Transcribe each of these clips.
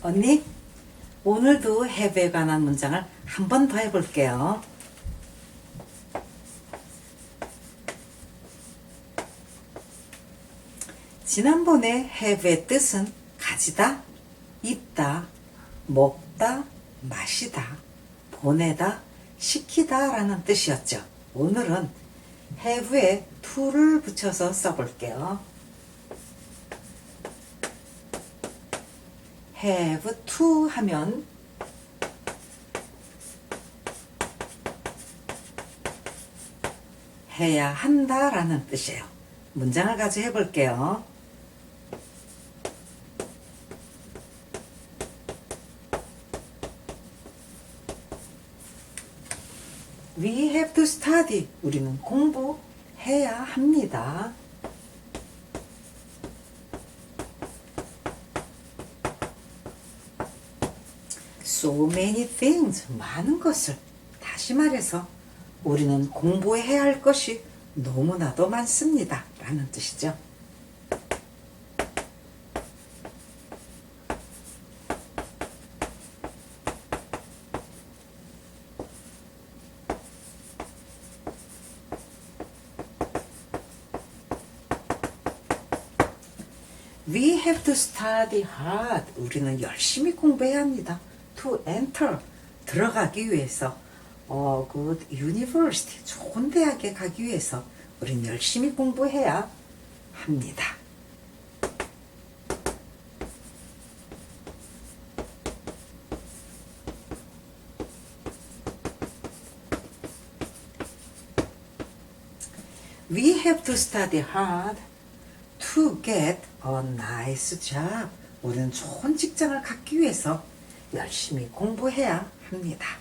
언니, 오늘도 have에 관한 문장을 한 번 더 해볼게요. 지난번에 have의 뜻은 가지다, 입다, 먹다, 마시다, 보내다, 시키다 라는 뜻이었죠. 오늘은 have에 to를 붙여서 써볼게요. have to 하면 해야 한다 라는 뜻이에요. 문장을 가지고 해볼게요. We have to study. 우리는 공부해야 합니다. So many things. 많은 것을. 다시 말해서 우리는 공부해야 할 것이 너무나도 많습니다. 라는 뜻이죠. We have to study hard. 우리는 열심히 공부해야 합니다. To enter. 들어가기 위해서. good university. 좋은 대학에 가기 위해서 우리는 열심히 공부해야 합니다. We have to study hard to get a nice job. 우리는 좋은 직장을 갖기 위해서 열심히 공부해야 합니다.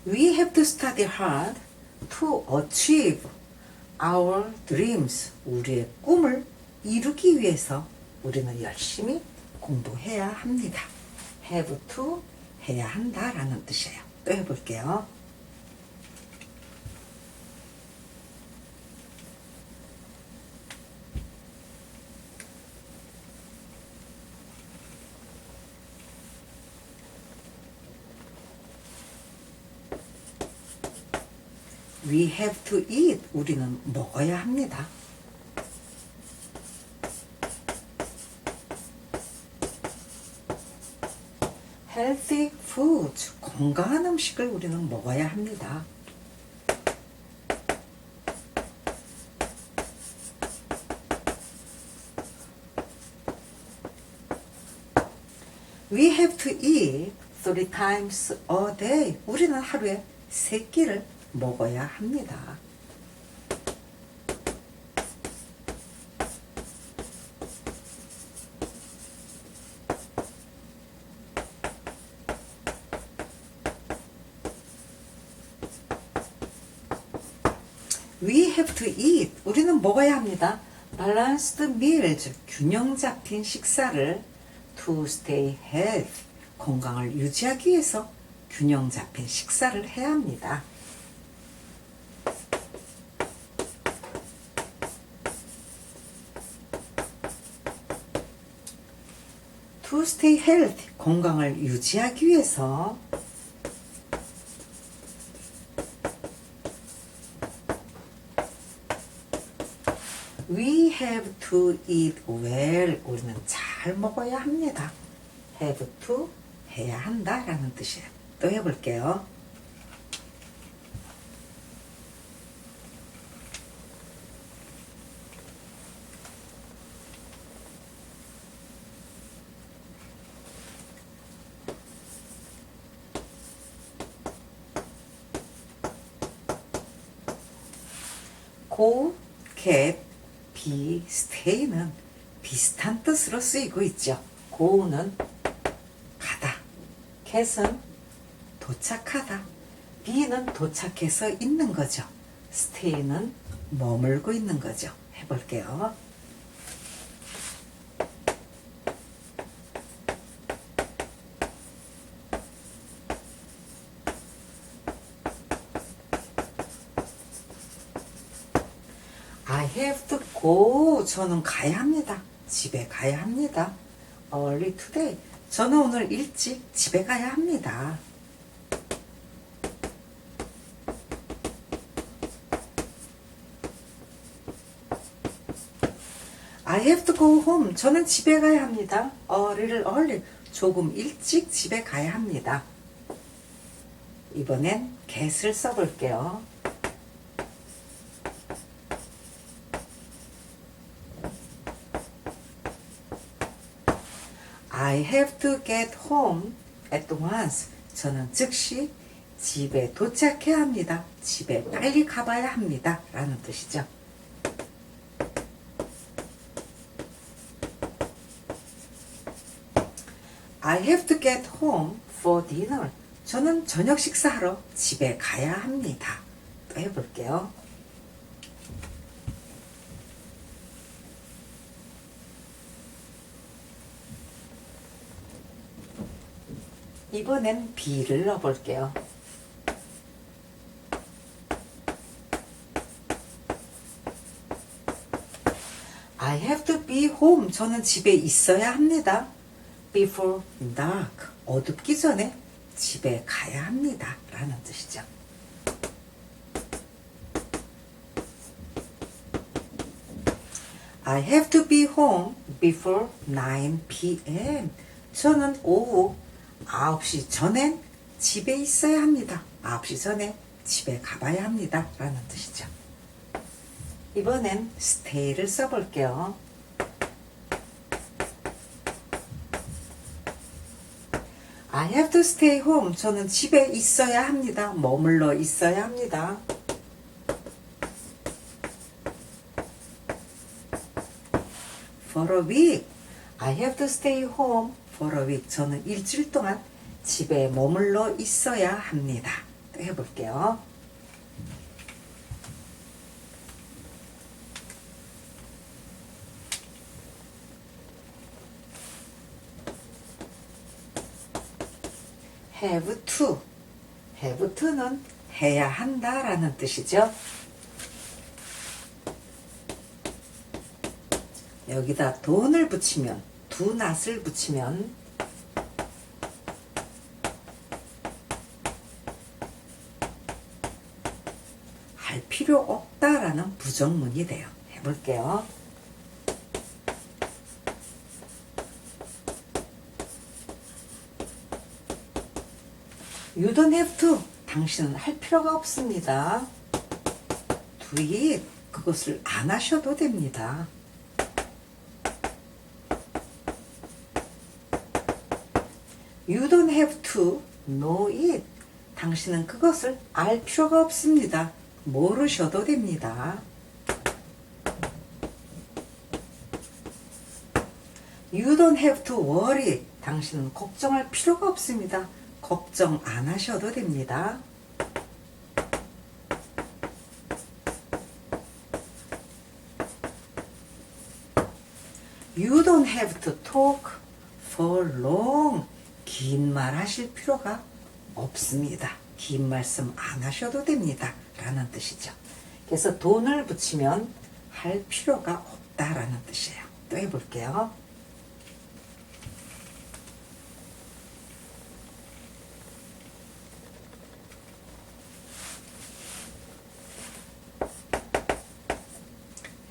We have to study hard to achieve our dreams. 우리의 꿈을 이루기 위해서 우리는 열심히 공부해야 합니다. have to 해야 한다 라는 뜻이에요. 또 해볼게요. We have to eat. 우리는 먹어야 합니다. Healthy foods. 건강한 음식을 우리는 먹어야 합니다. We have to eat 3 times a day. 우리는 하루에 3끼를 먹어야 합니다. We have to eat. 우리는 먹어야 합니다. Balanced meals. 균형 잡힌 식사를 to stay healthy. 건강을 유지하기 위해서 균형 잡힌 식사를 해야 합니다. To stay healthy. 건강을 유지하기 위해서 We have to eat well. 우리는 잘 먹어야 합니다. have to 해야 한다 라는 뜻이에요. 또 해볼게요. go, get, be, stay는 비슷한 뜻으로 쓰이고 있죠. go는 가다, get은 도착하다, be는 도착해서 있는 거죠. stay는 머물고 있는 거죠. 해볼게요. have to go. 저는 가야 합니다. 집에 가야 합니다. early today. 저는 오늘 일찍 집에 가야 합니다. I have to go home. 저는 집에 가야 합니다. A little early. 조금 일찍 집에 가야 합니다. 이번엔 get을 써볼게요. I have to get home at once. 저는 즉시 집에 도착해야 합니다. 집에 빨리 가봐야 합니다. 라는 뜻이죠. I have to get home for dinner. 저는 저녁 식사하러 집에 가야 합니다. 또 해볼게요. 이번엔 be를 넣어볼게요. I have to be home. 저는 집에 있어야 합니다. Before dark. 어둡기 전에 집에 가야 합니다. 라는 뜻이죠. I have to be home before 9 p.m. 저는 오후 9시 전엔 집에 있어야 합니다. 9시 전에 집에 가봐야 합니다. 라는 뜻이죠. 이번엔 stay를 써볼게요. I have to stay home. 저는 집에 있어야 합니다. 머물러 있어야 합니다. For a week. I have to stay home for a week. 저는 일주일 동안 집에 머물러 있어야 합니다. 또 해볼게요. have to. have to는 해야 한다 라는 뜻이죠. 여기다 돈을 붙이면, do not을 붙이면 할 필요 없다라는 부정문이 돼요. 해볼게요. You don't have to. 당신은 할 필요가 없습니다. Do it. 그것을 안 하셔도 됩니다. You don't have to know it. 당신은 그것을 알 필요가 없습니다. 모르셔도 됩니다. You don't have to worry. 당신은 걱정할 필요가 없습니다. 걱정 안 하셔도 됩니다. You don't have to talk for long. 긴 말 하실 필요가 없습니다. 긴 말씀 안 하셔도 됩니다. 라는 뜻이죠. 그래서 돈을 붙이면 할 필요가 없다라는 뜻이에요. 또 해볼게요.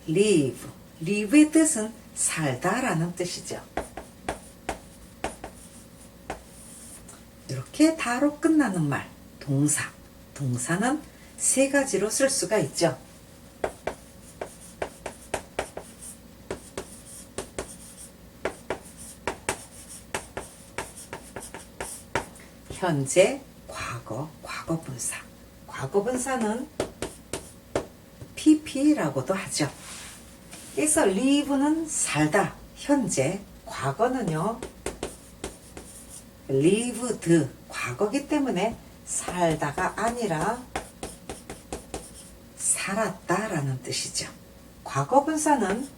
live. live의 뜻은 살다라는 뜻이죠. 이렇게 다로 끝나는 말, 동사. 동사는 세 가지로 쓸 수가 있죠. 현재, 과거, 과거분사. 과거분사는 pp라고도 하죠. 그래서 live는 살다, 현재, 과거는요 lived, 과거기 때문에 살다가 아니라 살았다라는 뜻이죠. 과거분사는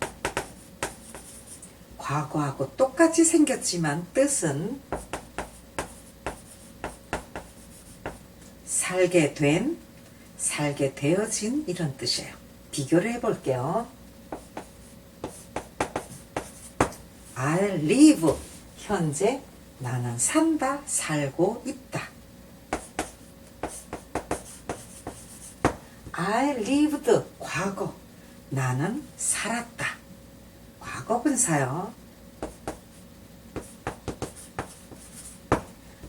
과거하고 똑같이 생겼지만 뜻은 살게 된, 살게 되어진 이런 뜻이에요. 비교를 해볼게요. I live. 현재 나는 산다, 살고 있다. I lived. 과거. 나는 살았다. 과거분사요.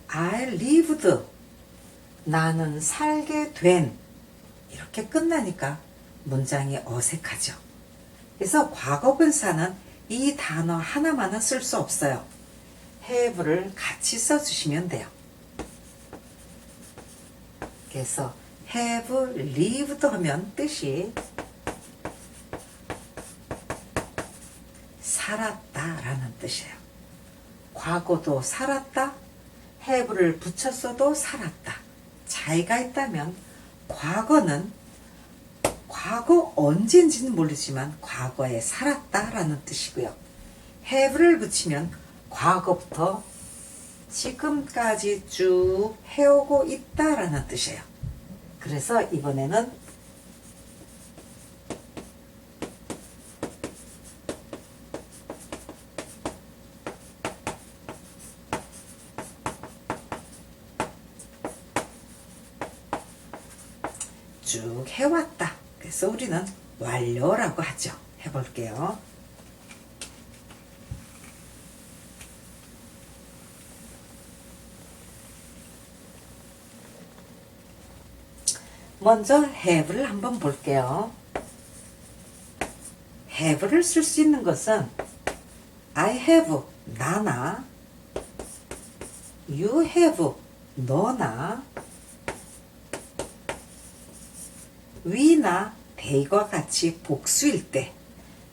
I lived. 나는 살게 된. 이렇게 끝나니까 문장이 어색하죠. 그래서 과거분사는 이 단어 하나만은 쓸 수 없어요. have를 같이 써주시면 돼요. 그래서 have lived 하면 뜻이 살았다라는 뜻이에요. 과거도 살았다, have를 붙였어도 살았다. 차이가 있다면 과거는 과거 언제인지는 모르지만 과거에 살았다라는 뜻이고요. have를 붙이면 과거부터 지금까지 쭉 해오고 있다라는 뜻이에요. 그래서 이번에는 쭉 해왔다. 그래서 우리는 완료라고 하죠. 해볼게요. 먼저 have를 한번 볼게요. have를 쓸 수 있는 것은 I have, 나나, you have, 너나, we나 they과 같이 복수일 때,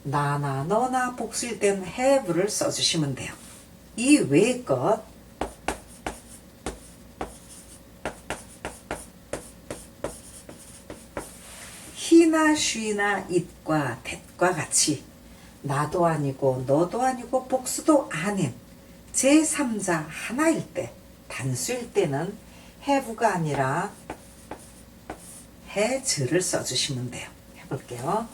나나 너나 복수일 때는 have를 써주시면 돼요. 이 외의 것 he나 she나 it과 that과 같이 나도 아니고 너도 아니고 복수도 아닌 제3자 하나일 때, 단수일 때는 have가 아니라 has를 써주시면 돼요. 해볼게요.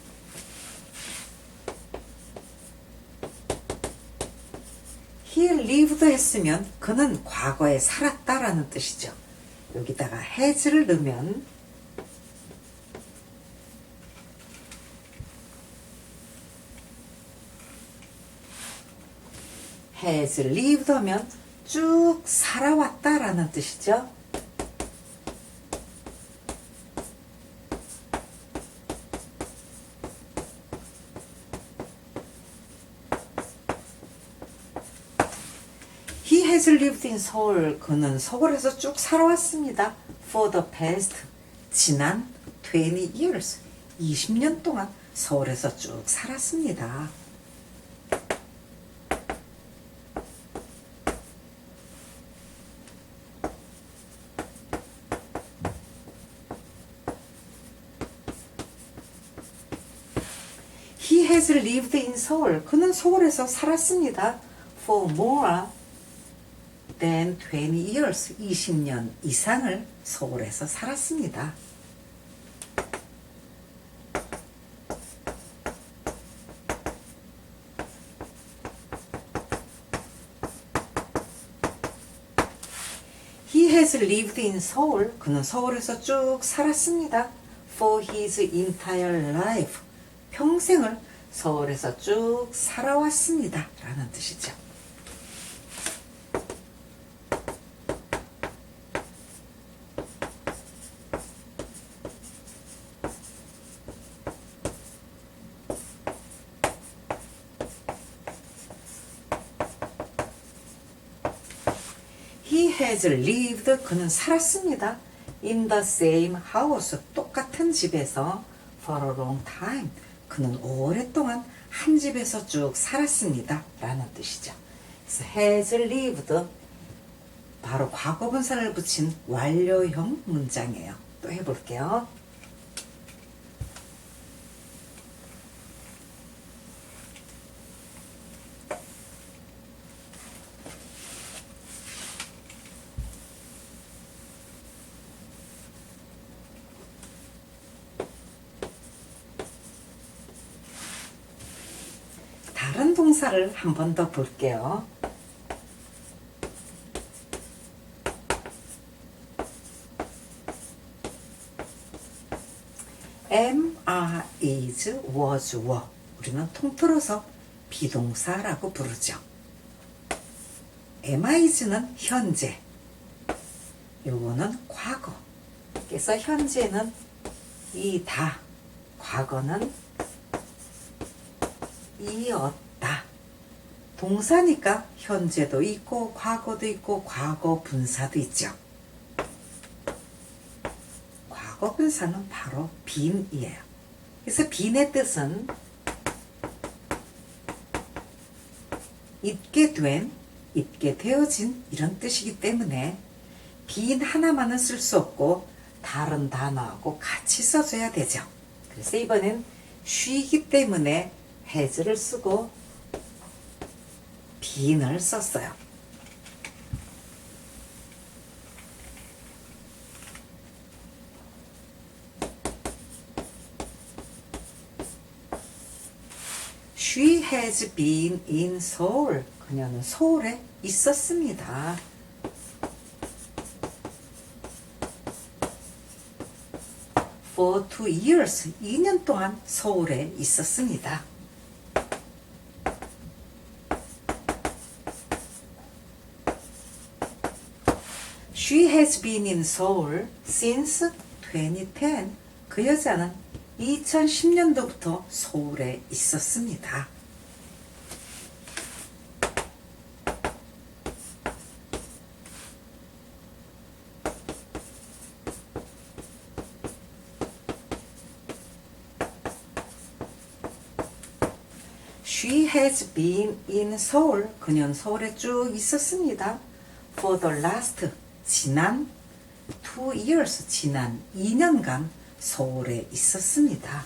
He lived 했으면 그는 과거에 살았다라는 뜻이죠. 여기다가 has를 넣으면 has lived 하면 쭉 살아왔다라는 뜻이죠. He has lived in Seoul. 그는 서울에서 쭉 살아왔습니다. For the past. 지난 20 years. 20년 동안 서울에서 쭉 살았습니다. He has lived in Seoul. 그는 서울에서 살았습니다. For more than 20 years. 20년 이상을 서울에서 살았습니다. He has lived in Seoul. 그는 서울에서 쭉 살았습니다. For his entire life. 평생을 서울에서 쭉 살아왔습니다. 라는 뜻이죠. He has lived. 그는 살았습니다. In the same house. 똑같은 집에서 for a long time. 그는 오랫동안 한 집에서 쭉 살았습니다. 라는 뜻이죠. 그래서 has lived 바로 과거분사를 붙인 완료형 문장이에요. 또 해볼게요. 비동사를 한 번 더 볼게요. am, are, is, was, were. 우리는 통틀어서 비동사라고 부르죠. am, is는 현재, 요거는 과거. 그래서 현재는 이다, 과거는 이었다. 동사니까 현재도 있고 과거도 있고 과거 분사도 있죠. 과거 분사는 바로 been이에요. 그래서 been의 뜻은 있게 된, 있게 되어진 이런 뜻이기 때문에 been 하나만은 쓸 수 없고 다른 단어하고 같이 써줘야 되죠. 그래서 이번엔 she이기 때문에 has를 쓰고 been을 썼어요. She has been in Seoul. 그녀는 서울에 있었습니다. For 2 years. 2년 동안 서울에 있었습니다. She has been in Seoul since 2010. 그 여자는 2010년도부터 서울에 있었습니다. She has been in Seoul. 그녀는 서울에 쭉 있었습니다. For the last, 지난 2 years, 지난 2년간 서울에 있었습니다.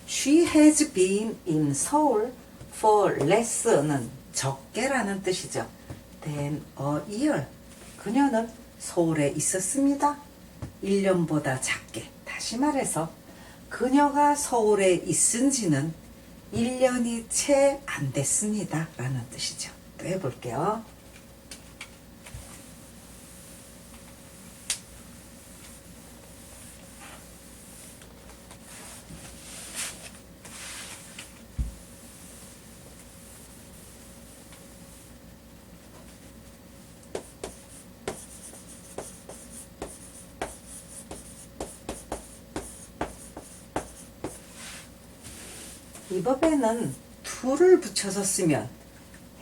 She has been in Seoul for less는 적게라는 뜻이죠. Than a year. 그녀는 서울에 있었습니다. 1년보다 작게. 다시 말해서 그녀가 서울에 있은 지는 1년이 채 안 됐습니다. 라는 뜻이죠. 또 해볼게요. 이 법에는 to를 붙여서 쓰면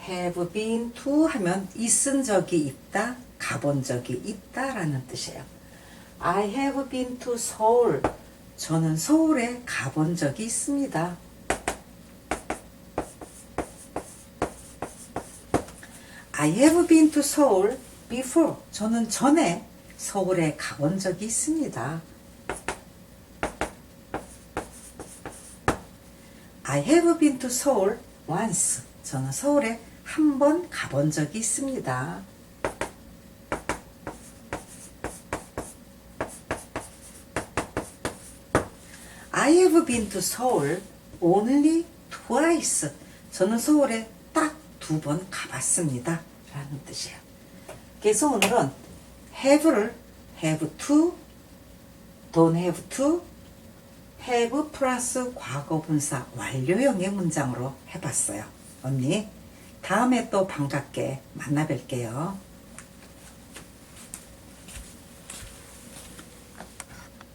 have been to 하면 있은 적이 있다, 가본 적이 있다 라는 뜻이에요. I have been to Seoul. 저는 서울에 가본 적이 있습니다. I have been to Seoul before. 저는 전에 서울에 가본 적이 있습니다. I have been to Seoul once. 저는 서울에 한 번 가본 적이 있습니다. I have been to Seoul only twice. 저는 서울에 딱 2번 가봤습니다. 라는 뜻이에요. 그래서 오늘은 have를 have to, don't have to, have 플러스 과거분사 완료형의 문장으로 해봤어요. 언니, 다음에 또 반갑게 만나 뵐게요.